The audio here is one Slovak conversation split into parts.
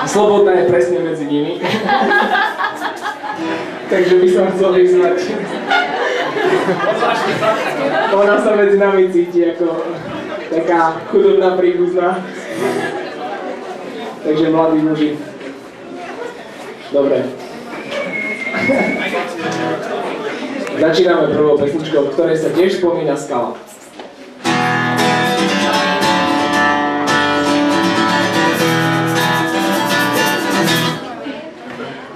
Slobodná je presne medzi nimi. Takže by som chcel vyzvať. Ona sa medzi nami cíti ako taká chudobná príbuzná. Takže mladí muži. Dobre. Začíname prvou pesničkou, v ktorej sa tiež spomína skala.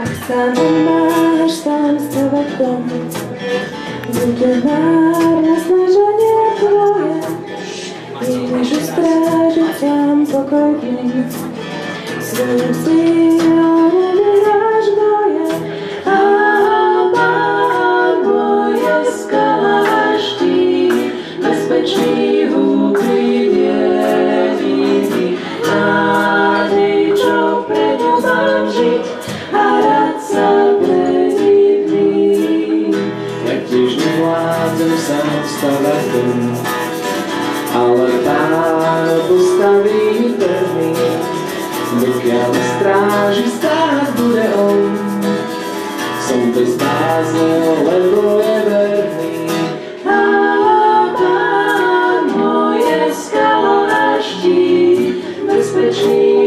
Ak sa nemáš sám seba v tom, bude márne snaženie tvoje. Ideš ustrážiť sám pokoj v ňom. Svojím silom nevyráš boje. A Pán môj je skala a štít, bezpečný úkryt jediný. Nádej, čo pre ňu mám žiť, a rád sa predivný. Ja tiež nevládzem sám stavať dom, ale Pán postaví pevný. Dokiaľ stráži stáť bude on, som bez bázne, lebo je verný. A Pán môj je skala a štít, bezpečný